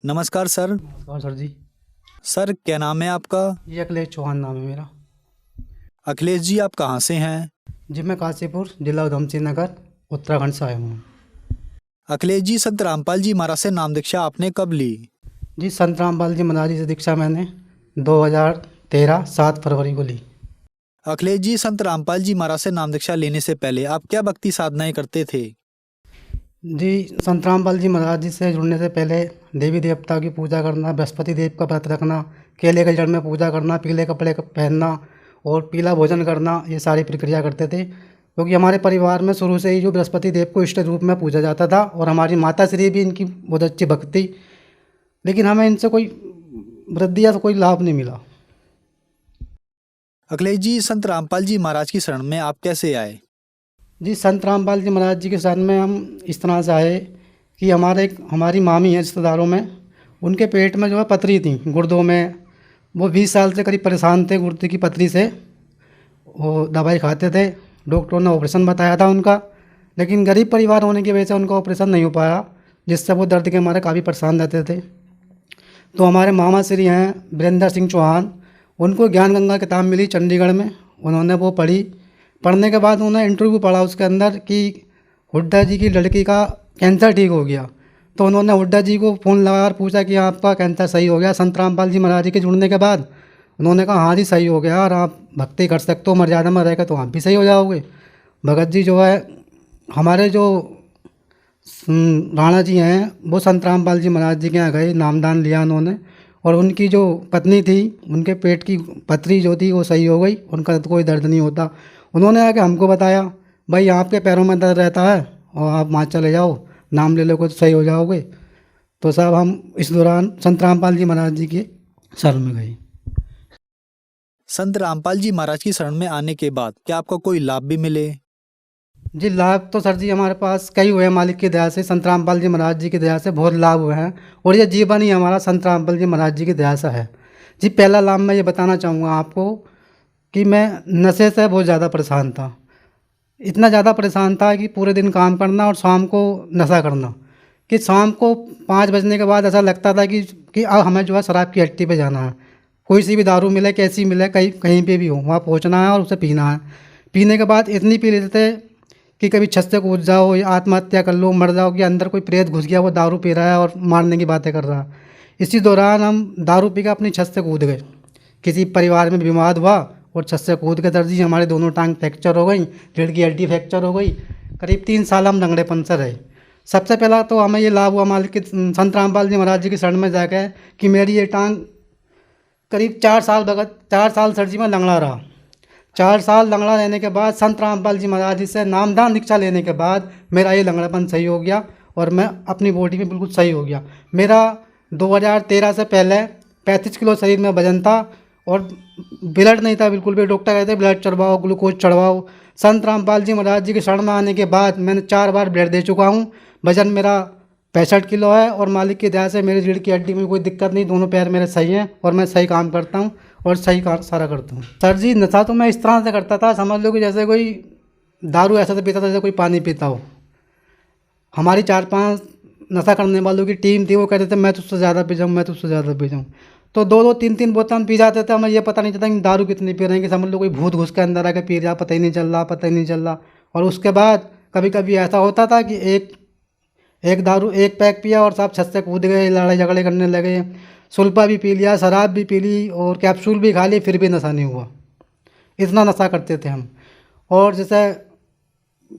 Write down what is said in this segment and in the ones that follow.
नमस्कार सर। नमस्कार सर जी। सर क्या नाम है आपका? ये अखिलेश चौहान नाम है मेरा। अखिलेश जी, आप कहाँ से हैं? जी मैं काशीपुर जिला उधम सिंह नगर उत्तराखंड से आया हूँ। अखिलेश जी, संत रामपाल जी महाराज से नाम दीक्षा आपने कब ली? जी संत रामपाल जी महाराज जी से दीक्षा मैंने 2013 7 फरवरी को ली। अखिलेश जी, संत रामपाल जी महाराज से नाम दीक्षा लेने से पहले आप क्या भक्ति साधनाएं करते थे? जी संत रामपाल जी महाराज जी से जुड़ने से पहले देवी देवता की पूजा करना, बृहस्पति देव का व्रत रखना, केले के जड़ में पूजा करना, पीले कपड़े पहनना और पीला भोजन करना, ये सारी प्रक्रिया करते थे। क्योंकि हमारे परिवार में शुरू से ही जो बृहस्पति देव को इष्ट रूप में पूजा जाता था और हमारी माता श्री भी इनकी बहुत अच्छी भक्ति, लेकिन हमें इनसे कोई वृद्धि या कोई लाभ नहीं मिला। अखिलेश जी, संत रामपाल जी महाराज की शरण में आप कैसे आए? जी संत रामपाल जी महाराज जी के शरण में हम इस तरह से आए कि हमारी मामी हैं रिश्तेदारों में, उनके पेट में जो है पथरी थी गुर्दों में। वो 20 साल से करीब परेशान थे गुर्दे की पथरी से। वो दवाई खाते थे, डॉक्टरों ने ऑपरेशन बताया था उनका, लेकिन गरीब परिवार होने की वजह से उनका ऑपरेशन नहीं हो पाया, जिससे वो दर्द के मारे काफ़ी परेशान रहते थे। तो हमारे मामा श्री हैं वीरेंद्र सिंह चौहान, उनको ज्ञान गंगा किताब मिली चंडीगढ़ में, उन्होंने वो पढ़ी। पढ़ने के बाद उन्होंने इंटरव्यू पढ़ा उसके अंदर कि हुड्डा जी की लड़की का कैंसर ठीक हो गया। तो उन्होंने हुड्डा जी को फ़ोन लगाकर पूछा कि आपका कैंसर सही हो गया संत रामपाल जी महाराज जी के जुड़ने के बाद? उन्होंने कहा हाँ जी सही हो गया, और आप भक्ति कर सकते हो, मर्यादा में रहेगा तो आप भी सही हो जाओगे। भगत जी जो है हमारे जो राणा जी हैं, वो संत रामपाल जी महाराज जी के यहाँ गए, नामदान लिया उन्होंने, और उनकी जो पत्नी थी उनके पेट की पथरी जो थी वो सही हो गई, उनका कोई दर्द नहीं होता। उन्होंने आके हमको बताया भाई आपके पैरों में दर्द रहता है और आप वहाँ चले जाओ, नाम ले लो तो सही हो जाओगे। तो साहब हम इस दौरान संत रामपाल जी महाराज जी के शरण में गए। संत रामपाल जी महाराज की शरण में आने के बाद क्या आपको कोई लाभ भी मिले? जी लाभ तो सर जी हमारे पास कई हुए हैं, मालिक की दया से, संत रामपाल जी महाराज जी की दया से बहुत लाभ हुए हैं, और ये जीवन ही हमारा संत रामपाल जी महाराज जी की दया से है। जी पहला लाभ मैं ये बताना चाहूँगा आपको कि मैं नशे से बहुत ज़्यादा परेशान था। इतना ज़्यादा परेशान था कि पूरे दिन काम करना और शाम को नशा करना, कि शाम को 5 बजने के बाद ऐसा लगता था कि अब हमें जो है शराब की हट्टी पे जाना है। कोई सी भी दारू मिले, कैसी मिले, कहीं कहीं पे भी हो, वहाँ पहुँचना है और उसे पीना है। पीने के बाद इतनी पी लेते थे कि कभी छत से कूद जाओ या आत्महत्या कर लो, मर जाओ, कि अंदर कोई प्रेत घुस गया, वो दारू पी रहा है और मारने की बातें कर रहा है। इसी दौरान हम दारू पी के अपनी छत से कूद गए, किसी परिवार में बीमार हुआ और छत से कूद के दर्जी हमारे दोनों टांग फ्रैक्चर हो गई, रीढ़ की हड्डी फ्रैक्चर हो गई। करीब 3 साल हम लंगड़ेपन से रहे। सबसे पहला तो हमें ये लाभ हुआ मालिक के संत रामपाल जी महाराज जी की शरण में जाकर कि मेरी ये टांग करीब 4 साल सर जी मैं लंगड़ा रहा। 4 साल लंगड़ा रहने के बाद संत रामपाल जी महाराज जी से नामदान दीक्षा लेने के बाद मेरा ये लंगड़ापन सही हो गया और मैं अपनी बॉडी में बिल्कुल सही हो गया। मेरा 2013 से पहले 35 किलो शरीर में वजन था और ब्लड नहीं था बिल्कुल भी। डॉक्टर कहते ब्लड चढ़वाओ, ग्लूकोज चढ़वाओ। संत रामपाल जी महाराज जी के शरण में आने के बाद मैंने 4 बार ब्लड दे चुका हूँ। वजन मेरा 65 किलो है और मालिक की दया से मेरी रीढ़ की हड्डी में कोई दिक्कत नहीं, दोनों पैर मेरे सही हैं और मैं सही काम करता हूँ और सही काम सारा करता हूँ। सर जी नशा तो मैं इस तरह से करता था, समझ लो कि जैसे कोई दारू ऐसा से पीता था जैसे कोई पानी पीता हो। हमारी 4-5 नशा करने वालों की टीम थी, वो कहते थे मैं तुझसे ज़्यादा पी जाऊँ, मैं तुझसे ज़्यादा पी जाऊँ। तो 2-2 3-3 बोतल हम पी जाते थे, हमें ये पता नहीं चलता कि दारू कितनी पी रहे हैं, कि समझ लो कोई भूत घुस के अंदर आके पी रहा, पता ही नहीं चल रहा, पता ही नहीं चल रहा। और उसके बाद कभी कभी ऐसा होता था कि एक पैक पिया और साहब छत से कूद गए, लड़ाई झगड़े करने लगे। सुल्फा भी पी लिया, शराब भी पी ली और कैप्सूल भी खा ली, फिर भी नशा नहीं हुआ। इतना नशा करते थे हम। और जैसे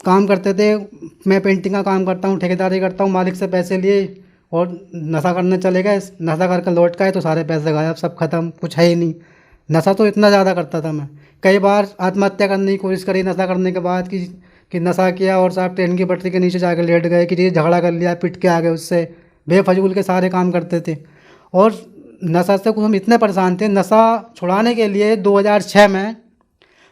काम करते थे, मैं पेंटिंग का काम करता हूँ, ठेकेदारी करता हूँ, मालिक से पैसे लिए और नशा करने चले गए। नशा करके लौट के आए तो सारे पैसे गायब, सब खत्म, कुछ है ही नहीं। नशा तो इतना ज़्यादा करता था मैं, कई बार आत्महत्या करने की कोशिश करी नशा करने के बाद, कि नशा किया और साहब ट्रेन की पटरी के नीचे जाकर लेट गए, कि ये झगड़ा कर लिया, पिट के आ गए, उससे बेफजूल के सारे काम करते थे। और नशा से कुछ हम इतने परेशान थे, नशा छुड़ाने के लिए 2006 में,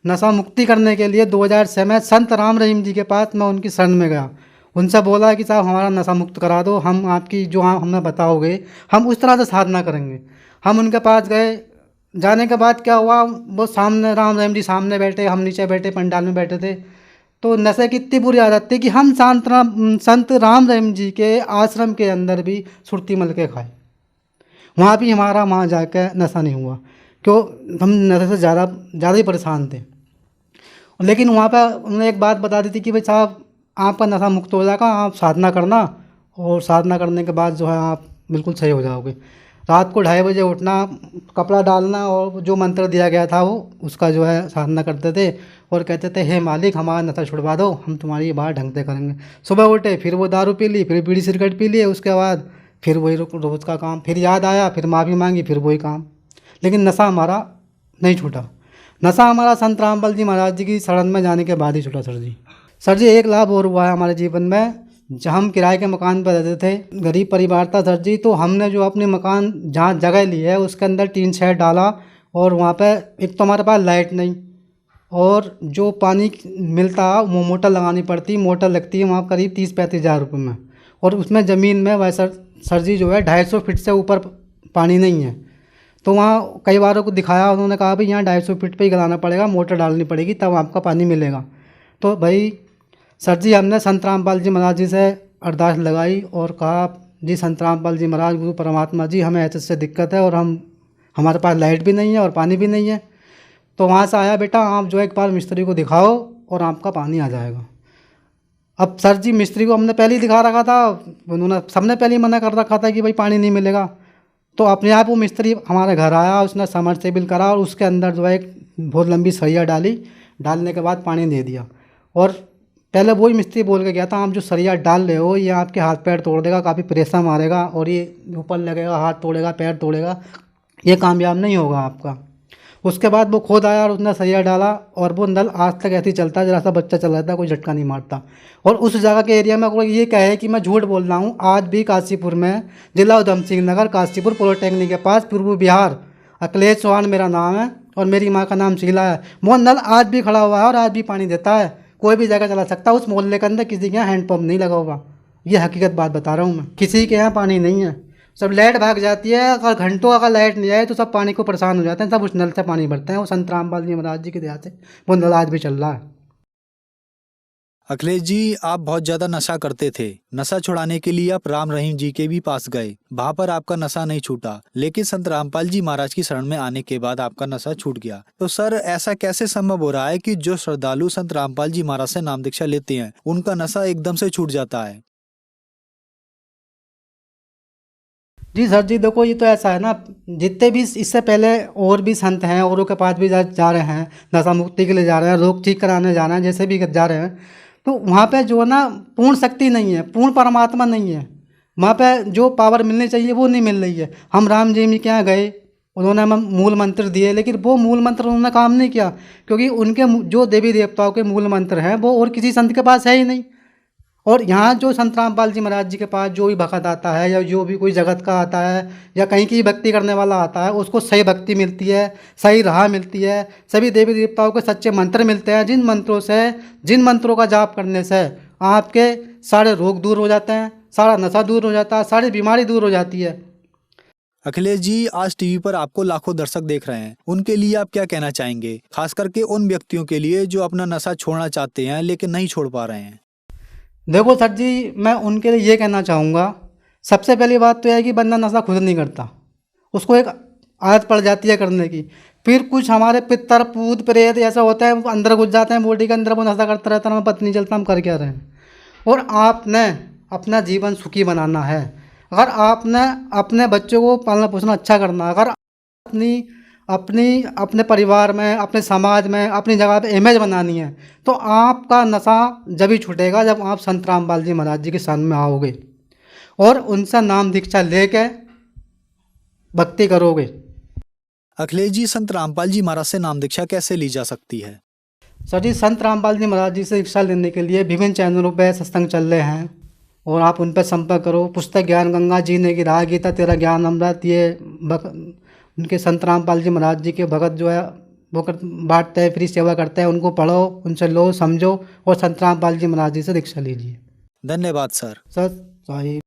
नशा मुक्ति करने के लिए 2006 में संत राम रहीम जी के पास मैं उनकी शरण में गया। उनसे बोला कि साहब हमारा नशा मुक्त करा दो, हम आपकी जो हमें बताओगे हम उस तरह से साधना करेंगे। हम उनके पास गए। जाने के बाद क्या हुआ, वो सामने राम रहीम जी सामने बैठे, हम नीचे बैठे, पंडाल में बैठे थे। तो नशे की इतनी बुरी आदत थी कि हम संत राम रहीम जी के आश्रम के अंदर भी सुरती मल के खाए। वहाँ भी हमारा वहाँ जाकर नशा नहीं हुआ, क्यों, हम नशे से ज़्यादा ही परेशान थे। लेकिन वहाँ पर उन्होंने एक बात बता दी थी कि भाई साहब, आपका नशा मुक्त हो जाएगा, आप साधना करना, और साधना करने के बाद जो है आप बिल्कुल सही हो जाओगे। रात को 2:30 बजे उठना, कपड़ा डालना, और जो मंत्र दिया गया था वो उसका जो है साधना करते थे, और कहते थे हे मालिक हमारा नशा छुड़वा दो, हम तुम्हारी ये बात ढंग से करेंगे। सुबह उठे, फिर वो दारू पी ली, फिर बीड़ी सिगरेट पी लिए, उसके बाद फिर वही रोज़ का काम, फिर याद आया, फिर माफ़ी मांगी, फिर वही काम। लेकिन नशा हमारा नहीं छूटा। नशा हमारा संत रामपाल जी महाराज जी की शरण में जाने के बाद ही छूटा सर जी। सर जी, एक लाभ और हुआ है हमारे जीवन में। जब हम किराए के मकान पर रहते थे, गरीब परिवार था सर जी, तो हमने जो अपने मकान जहाँ जगह ली है उसके अंदर टीन शेड डाला, और वहाँ पे एक तो हमारे पास लाइट नहीं, और जो पानी मिलता वो मोटर लगानी पड़ती, मोटर लगती है वहाँ करीब 30-35 हज़ार रुपये में, और उसमें ज़मीन में वैसा सर जी जो है 250 फीट से ऊपर पानी नहीं है। तो वहाँ कई बारों को दिखाया, उन्होंने कहा भाई यहाँ 250 फीट पे ही लगाना पड़ेगा, मोटर डालनी पड़ेगी तब आपका पानी मिलेगा। तो भाई सर जी, हमने संत रामपाल जी महाराज जी से अरदास लगाई और कहा जी संत रामपाल जी महाराज, गुरु परमात्मा जी, हमें ऐसे दिक्कत है, और हमारे पास लाइट भी नहीं है और पानी भी नहीं है। तो वहाँ से आया, बेटा आप जो एक बार मिस्त्री को दिखाओ और आपका पानी आ जाएगा। अब सर जी मिस्त्री को हमने पहले ही दिखा रखा था, उन्होंने सबने पहले ही मना कर रखा था कि भाई पानी नहीं मिलेगा। तो अपने आप वो मिस्त्री हमारे घर आया, उसने समरसेबल करा, और उसके अंदर जो है एक बहुत लंबी सरिया डाली, डालने के बाद पानी दे दिया। और पहले वही मिस्त्री बोल के गया था, आप जो सरिया डाल रहे हो ये आपके हाथ पैर तोड़ देगा, काफ़ी प्रेशर मारेगा, और ये ऊपर लगेगा, हाथ तोड़ेगा, पैर तोड़ेगा, ये कामयाब नहीं होगा आपका। उसके बाद वो खुद आया और उसने सरिया डाला, और वो नल आज तक ऐसे ही चलता है, जरा सा बच्चा चल रहा था, कोई झटका नहीं मारता। और उस जगह के एरिया में कोई ये कहे कि मैं झूठ बोल रहा हूँ, आज भी काशीपुर में, जिला उधम सिंह नगर, काशीपुर पॉलिटेक्निक के पास, पूर्व बिहार, अखिलेश चौहान मेरा नाम है, और मेरी माँ का नाम शीला है। वो नल आज भी खड़ा हुआ है और आज भी पानी देता है, कोई भी जगह चला सकता है। उस मोहल्ले के अंदर किसी के यहाँ हैंडपम्प नहीं लगा हुआ, ये हकीकत बात बता रहा हूँ मैं। किसी के यहाँ पानी नहीं है, सब लाइट भाग जाती है, अगर घंटों अगर लाइट नहीं आए तो सब पानी को परेशान हो जाते हैं, सब उस नल से पानी भरते हैं। वो संत रामपाल जी महाराज जी के दया से वो नल आज भी चल रहा है। अखिलेश जी, आप बहुत ज्यादा नशा करते थे। नशा छुड़ाने के लिए आप राम रहीम जी के भी पास गए, वहां पर आपका नशा नहीं छूटा, लेकिन संत रामपाल जी महाराज की शरण में आने के बाद आपका नशा छूट गया। तो सर, ऐसा कैसे संभव हो रहा है कि जो श्रद्धालु संत रामपाल जी महाराज से नाम दीक्षा लेते हैं उनका नशा एकदम से छूट जाता है? जी सर जी, देखो ये तो ऐसा है ना, जितने भी इससे पहले और भी संत हैं, औरों के पास भी जा रहे हैं, नशा मुक्ति के लिए जा रहे हैं, रोग ठीक कराने जा रहे हैं, जैसे भी जा रहे हैं, तो वहाँ पे जो है ना पूर्ण शक्ति नहीं है, पूर्ण परमात्मा नहीं है, वहाँ पे जो पावर मिलनी चाहिए वो नहीं मिल रही है। हम राम जी के यहाँ गए, उन्होंने हमें मूल मंत्र दिए, लेकिन वो मूल मंत्र उन्होंने काम नहीं किया, क्योंकि उनके जो देवी देवताओं के मूल मंत्र हैं वो और किसी संत के पास है ही नहीं। और यहाँ जो संत रामपाल जी महाराज जी के पास जो भी भक्त आता है, या जो भी कोई जगत का आता है, या कहीं की भक्ति करने वाला आता है, उसको सही भक्ति मिलती है, सही राह मिलती है, सभी देवी देवताओं के सच्चे मंत्र मिलते हैं, जिन मंत्रों का जाप करने से आपके सारे रोग दूर हो जाते हैं, सारा नशा दूर हो जाता है, सारी बीमारी दूर हो जाती है। अखिलेश जी, आज टीवी पर आपको लाखों दर्शक देख रहे हैं, उनके लिए आप क्या कहना चाहेंगे, खास करके उन व्यक्तियों के लिए जो अपना नशा छोड़ना चाहते हैं लेकिन नहीं छोड़ पा रहे हैं? देखो सर जी, मैं उनके लिए ये कहना चाहूँगा, सबसे पहली बात तो यह है कि बंदा नशा खुद नहीं करता, उसको एक आदत पड़ जाती है करने की। फिर कुछ हमारे पितर पूत प्रेत ऐसा होता है, वो अंदर घुस जाते हैं बॉडी के अंदर, वो नशा करता रहता है, हमें पता नहीं चलता हम कर क्या रहे हैं। और आपने अपना जीवन सुखी बनाना है, अगर आपने अपने बच्चों को पालना पोसना अच्छा करना है, अगर अपनी अपनी अपने परिवार में, अपने समाज में, अपनी जगह पे इमेज बनानी है, तो आपका नशा जब ही छूटेगा जब आप संत रामपाल जी महाराज जी के शरण में आओगे और उनसे नाम दीक्षा लेके भक्ति करोगे। अखिलेश जी, संत रामपाल जी महाराज से नाम दीक्षा कैसे ली जा सकती है? सर जी, संत रामपाल जी महाराज जी से दीक्षा लेने के लिए विभिन्न चैनलों पे सत्संग चल रहे हैं, और आप उन पर संपर्क करो। पुस्तक ज्ञान गंगा, जीने की राह, गीता तेरा ज्ञान अमृत, ये उनके संत रामपाल जी महाराज जी के भगत जो है वो बांटते हैं, फ्री सेवा करते हैं, उनको पढ़ो, उनसे लो, समझो, और संत रामपाल जी महाराज जी से दीक्षा लीजिए। धन्यवाद सर। सर साहिब।